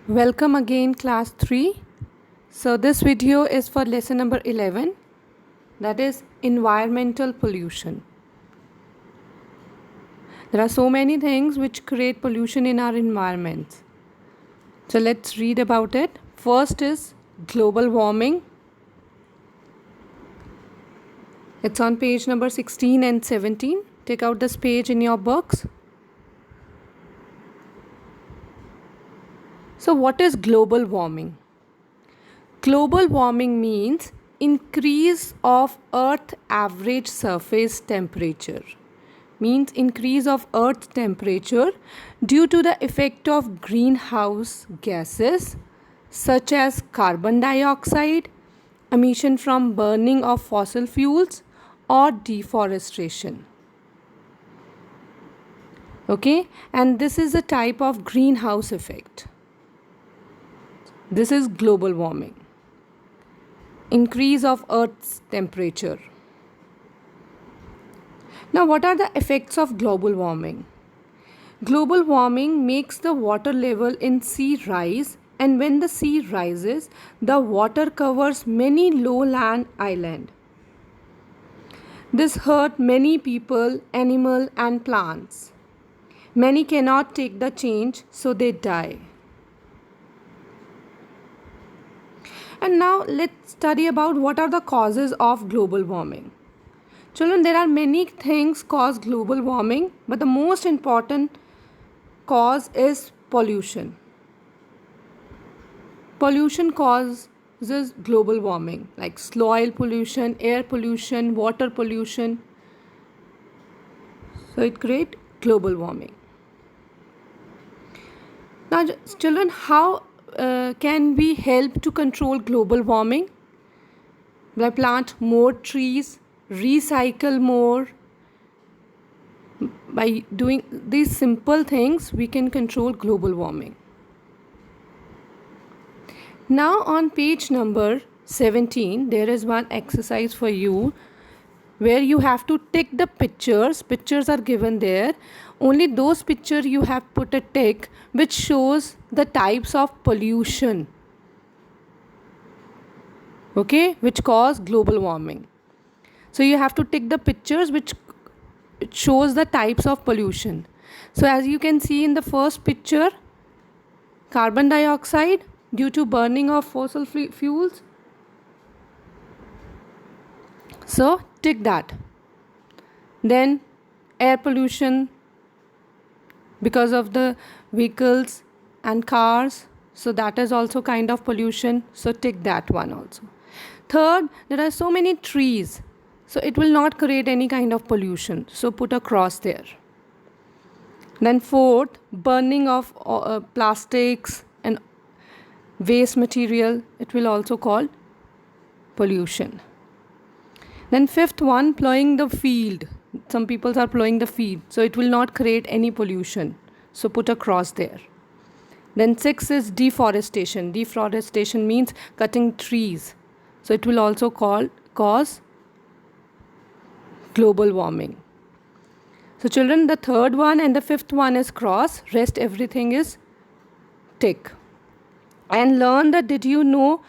Welcome again, class 3. So this video is for lesson number 11, that is environmental pollution. There are so many things which create pollution in our environments. So let's read about it. First is global warming. It's on page number 16 and 17. Take out this page in your books. So what is global warming? Global warming means increase of Earth average surface temperature. Means increase of Earth's temperature due to the effect of greenhouse gases such as carbon dioxide, emission from burning of fossil fuels or deforestation. Okay, and this is a type of greenhouse effect. This is global warming. Increase of Earth's temperature. Now, what are the effects of global warming? Global warming makes the water level in sea rise, and when the sea rises, the water covers many lowland islands. This hurt many people, animals, and plants. Many cannot take the change, so they die. And now let's study about what are the causes of global warming. Children, there are many things cause global warming, but the most important cause is pollution. Pollution causes global warming, like soil pollution, air pollution, water pollution. So it creates global warming. Now, children, how can we help to control global warming? By plant more trees, recycle more. By doing these simple things, we can control global warming. Now on page number 17, there is one exercise for you where you have to tick the pictures. Pictures are given there. Only those pictures you have put a tick which shows the types of pollution, okay, which cause global warming. So you have to tick the pictures which shows the types of pollution. So as you can see in the first picture, carbon dioxide due to burning of fossil fuels. So tick that. Then air pollution because of the vehicles and cars, so that is also kind of pollution, so tick that one also. Third, there are so many trees, so it will not create any kind of pollution, so put a cross there. Then fourth, burning of plastics and waste material, it will also call pollution. Then fifth one, plowing the field. Some people are plowing the field, so it will not create any pollution, so put a cross there. Then sixth is deforestation. Deforestation means cutting trees, so it will also cause global warming. So children, the third one and the fifth one is cross, rest everything is tick. And learn that, did you know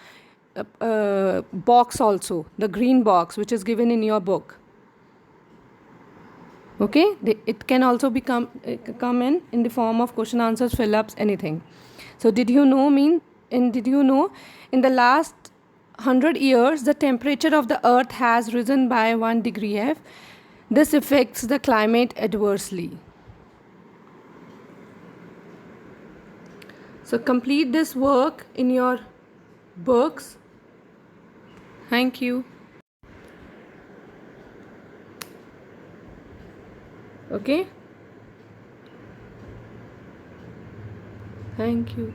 box also, the green box which is given in your book. Okay, it can also come in the form of question answers, fill ups, anything. So did you know in the last 100 years the temperature of the earth has risen by 1 degree F. This affects the climate adversely. So complete this work in your books. Thank you. Okay. Thank you.